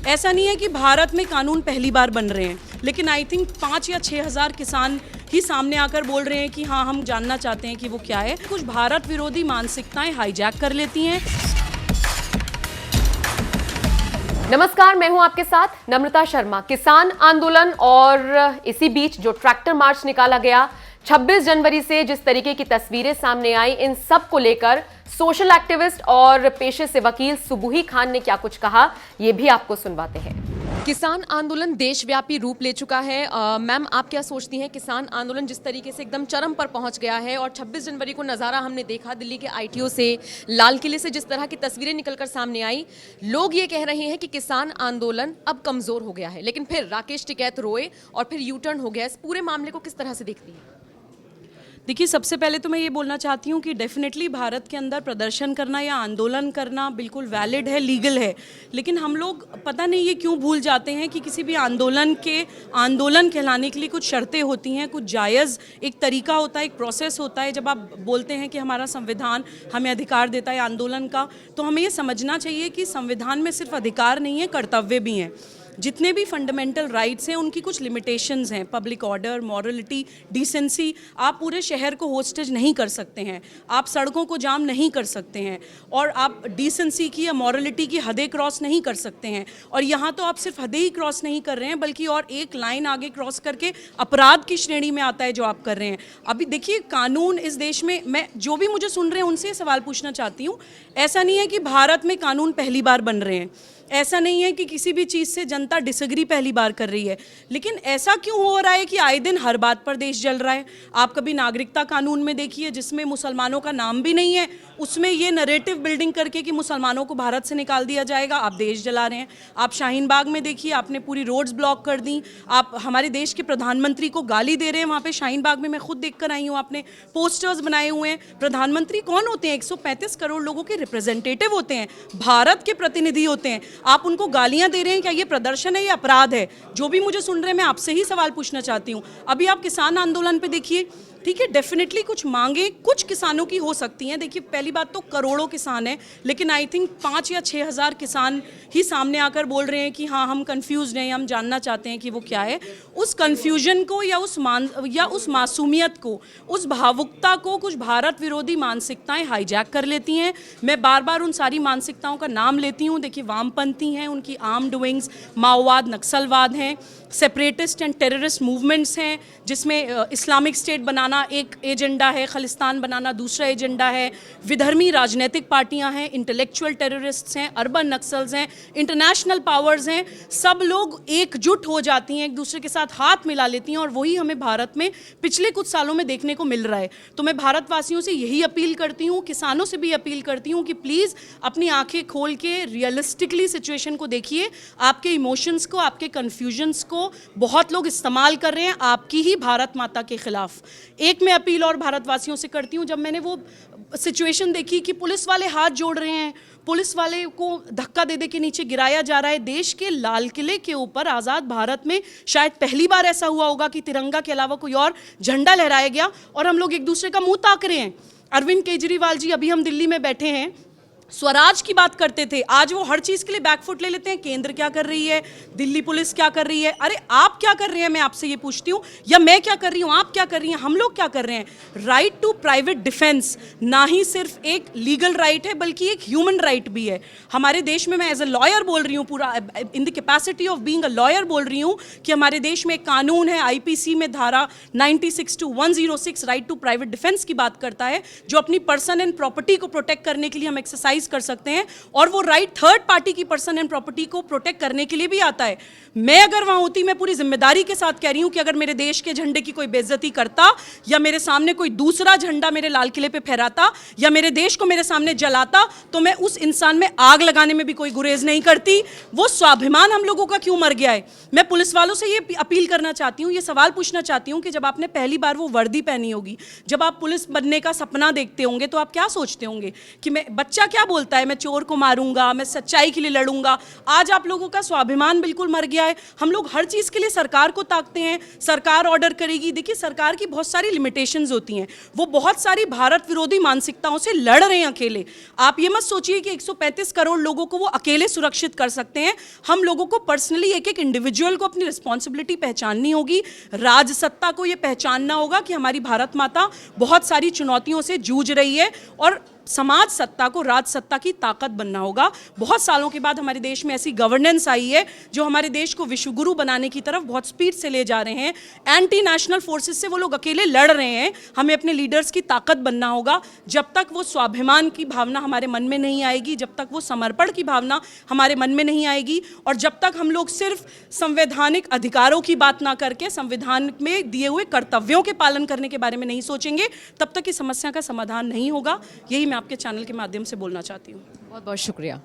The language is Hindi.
ऐसा नहीं है कि भारत में कानून पहली बार बन रहे हैं, लेकिन आई थिंक 5 या 6 हज़ार किसान ही सामने आकर बोल रहे हैं कि हाँ, हम जानना चाहते हैं कि वो क्या है। कुछ भारत विरोधी मानसिकताएं हाईजैक कर लेती हैं। नमस्कार, मैं हूं आपके साथ नम्रता शर्मा। किसान आंदोलन और इसी बीच जो ट्रैक्टर मार्च निकाला गया 26 जनवरी से जिस तरीके की तस्वीरें सामने आई, इन सब को लेकर सोशल एक्टिविस्ट और पेशे से वकील सुबुही खान ने क्या कुछ कहा, ये भी आपको सुनवाते हैं। किसान आंदोलन देशव्यापी रूप ले चुका है। मैम, आप क्या सोचती हैं, किसान आंदोलन जिस तरीके से एकदम चरम पर पहुंच गया है और 26 जनवरी को नज़ारा हमने देखा दिल्ली के आईटीओ से, लाल किले से जिस तरह की तस्वीरें निकलकर सामने आई, लोग ये कह रहे हैं कि किसान आंदोलन अब कमज़ोर हो गया है, लेकिन फिर राकेश टिकैत रोए और फिर यू टर्न हो गया। इस पूरे मामले को किस तरह से देखती हैं? देखिए, सबसे पहले तो मैं ये बोलना चाहती हूँ कि डेफिनेटली भारत के अंदर प्रदर्शन करना या आंदोलन करना बिल्कुल वैलिड है, लीगल है, लेकिन हम लोग पता नहीं ये क्यों भूल जाते हैं कि किसी भी आंदोलन कहलाने के लिए कुछ शर्तें होती हैं, कुछ जायज़ एक तरीका होता है, एक प्रोसेस होता है। जब आप बोलते हैं कि हमारा संविधान हमें अधिकार देता है आंदोलन का, तो हमें ये समझना चाहिए कि संविधान में सिर्फ अधिकार नहीं है, कर्तव्य भी हैं। जितने भी फंडामेंटल राइट्स हैं उनकी कुछ लिमिटेशंस हैं, पब्लिक ऑर्डर, मॉरलिटी, डिसेंसी। आप पूरे शहर को होस्टेज नहीं कर सकते हैं, आप सड़कों को जाम नहीं कर सकते हैं, और आप डिसेंसी की या मॉरलिटी की हदें क्रॉस नहीं कर सकते हैं। और यहाँ तो आप सिर्फ हदें ही क्रॉस नहीं कर रहे हैं, बल्कि और एक लाइन आगे क्रॉस करके अपराध की श्रेणी में आता है जो आप कर रहे हैं। अभी देखिए, कानून इस देश में, मैं जो भी मुझे सुन रहे हैं उनसे सवाल पूछना चाहती हूँ, ऐसा नहीं है कि भारत में कानून पहली बार बन रहे हैं, ऐसा नहीं है कि किसी भी चीज़ से जनता डिसएग्री पहली बार कर रही है, लेकिन ऐसा क्यों हो रहा है कि आए दिन हर बात पर देश जल रहा है। आप कभी नागरिकता कानून में देखिए, जिसमें मुसलमानों का नाम भी नहीं है, उसमें ये नरेटिव बिल्डिंग करके कि मुसलमानों को भारत से निकाल दिया जाएगा, आप देश जला रहे हैं। आप शाहीन बाग में देखिए, आपने पूरी रोड्स ब्लॉक कर दी, आप हमारे देश के प्रधानमंत्री को गाली दे रहे हैं। वहाँ पे शाहीन बाग में मैं खुद देख कर आई हूँ, आपने पोस्टर्स बनाए हुए हैं। प्रधानमंत्री कौन होते हैं? 135 करोड़ लोगों के रिप्रेजेंटेटिव होते हैं, भारत के प्रतिनिधि होते हैं। आप उनको गालियां दे रहे हैं, क्या ये प्रदर्शन है या अपराध है? जो भी मुझे सुन रहे हैं, मैं आपसे ही सवाल पूछना चाहती हूँ। अभी आप किसान आंदोलन पे देखिए, ठीक है, डेफिनेटली कुछ मांगे कुछ किसानों की हो सकती हैं। देखिए, पहली बात तो करोड़ों किसान हैं, लेकिन आई थिंक 5 या 6 हज़ार किसान ही सामने आकर बोल रहे हैं कि हाँ, हम कंफ्यूज हैं, हम जानना चाहते हैं कि वो क्या है। उस कंफ्यूजन को या उस मासूमियत को, उस भावुकता को कुछ भारत विरोधी मानसिकताएं हाईजैक कर लेती हैं। मैं बार बार उन सारी मानसिकताओं का नाम लेती हूँ। देखिए, वामपंथी हैं, उनकी आर्म्ड विंग्स, माओवाद, नक्सलवाद हैं, सेपरेटिस्ट एंड टेररिस्ट मूवमेंट्स हैं, जिसमें इस्लामिक स्टेट बनाना एक एजेंडा है, खालिस्तान बनाना दूसरा एजेंडा है, विधर्मी राजनीतिक पार्टियां हैं, इंटेलेक्चुअल टेररिस्ट्स हैं, अर्बन नक्सल्स हैं, इंटरनेशनल पावर्स हैं। सब लोग एकजुट हो जाती हैं, एक दूसरे के साथ हाथ मिला लेती हैं, और वही हमें भारत में पिछले कुछ सालों में देखने को मिल रहा है। तो मैं भारतवासियों से यही अपील करती हूँ, किसानों से भी अपील करती हूँ कि प्लीज़ अपनी आंखें खोल के रियलिस्टिकली सिचुएशन को देखिए। आपके इमोशंस को, आपके कन्फ्यूजन्स को बहुत लोग इस्तेमाल कर रहे हैं आपकी ही भारत माता के खिलाफ। एक मैं अपील और भारतवासियों से करती हूँ, जब मैंने वो सिचुएशन देखी कि पुलिस वाले हाथ जोड़ रहे हैं, पुलिस वाले को धक्का दे दे के नीचे गिराया जा रहा है, देश के लाल किले के ऊपर आज़ाद भारत में शायद पहली बार ऐसा हुआ होगा कि तिरंगा के अलावा कोई और झंडा लहराया गया, और हम लोग एक दूसरे का मुंह ताक रहे हैं। अरविंद केजरीवाल जी, अभी हम दिल्ली में बैठे हैं, स्वराज की बात करते थे, आज वो हर चीज़ के लिए बैकफुट ले लेते हैं। केंद्र क्या कर रही है, दिल्ली पुलिस क्या कर रही है? अरे आप क्या कर रहे हैं, मैं आपसे ये पूछती हूँ, या मैं क्या कर रही हूँ, आप क्या कर रही हैं, हम लोग क्या कर रहे हैं? राइट टू प्राइवेट डिफेंस ना ही सिर्फ एक लीगल राइट है, बल्कि एक ह्यूमन राइट भी है। हमारे देश में, मैं एज अ लॉयर बोल रही हूँ, पूरा in the capacity of being a lawyer बोल रही हूँ कि हमारे देश में एक कानून है, आईपीसी में धारा 96 to 106 right to private defence की बात करता है, जो अपनी पर्सन एंड प्रॉपर्टी को प्रोटेक्ट करने के लिए हम एक्सरसाइज कर सकते हैं, और वो राइट थर्ड पार्टी की पर्सन एंड प्रॉपर्टी को प्रोटेक्ट करने के लिए भी आता है। मैं अगर वहां होती, मैं पूरी जिम्मेदारी के साथ कह रही हूं कि अगर मेरे देश के झंडे की कोई बेइज्जती करता, या मेरे सामने कोई दूसरा झंडा मेरे लाल किले पे फहराता, या मेरे देश को मेरे सामने जलाता, तो मैं उस इंसान में आग लगाने में भी कोई गुरेज नहीं करती। वो स्वाभिमान हम लोगों का क्यों मर गया है? मैं पुलिस वालों से ये अपील करना चाहती हूँ, ये सवाल पूछना चाहती हूँ कि जब आपने पहली बार वो वर्दी पहनी होगी, जब आप पुलिस बनने का सपना देखते होंगे, तो आप क्या सोचते होंगे कि मैं, बच्चा क्या बोलता है, मैं चोर को मारूंगा, मैं सच्चाई के लिए लड़ूंगा। आज आप लोगों का स्वाभिमान बिल्कुल मर गया है। हम लोग हर चीज़ के लिए सरकार को ताकते हैं, सरकार ऑर्डर करेगी। देखिए, सरकार की बहुत सारी लिमिटेशंस होती हैं, वो बहुत सारी भारत विरोधी मानसिकताओं से लड़ रहे हैं अकेले। आप ये मत सोचिए कि 135 करोड़ लोगों को वो अकेले सुरक्षित कर सकते हैं। हम लोगों को पर्सनली, एक एक इंडिविजुअल को अपनी रिस्पॉन्सिबिलिटी पहचाननी होगी। राजसत्ता को ये पहचानना होगा कि हमारी भारत माता बहुत सारी चुनौतियों से जूझ रही है, और समाज सत्ता को राजसत्ता की ताकत बनना होगा। बहुत सालों के बाद हमारे देश में ऐसी गवर्नेंस आई है जो हमारे देश को विश्वगुरु बनाने की तरफ बहुत स्पीड से ले जा रहे हैं। एंटी नेशनल फोर्सेस से वो लोग अकेले लड़ रहे हैं। हमें अपने लीडर्स की ताकत बनना होगा। जब तक वो स्वाभिमान की भावना हमारे मन में नहीं आएगी, जब तक वो समर्पण की भावना हमारे मन में नहीं आएगी, और जब तक हम लोग सिर्फ संवैधानिक अधिकारों की बात ना करके संविधान में दिए हुए कर्तव्यों के पालन करने के बारे में नहीं सोचेंगे, तब तक इस समस्या का समाधान नहीं होगा। यही मैं आपके चैनल के माध्यम से बोलना चाहती हूँ। बहुत बहुत शुक्रिया।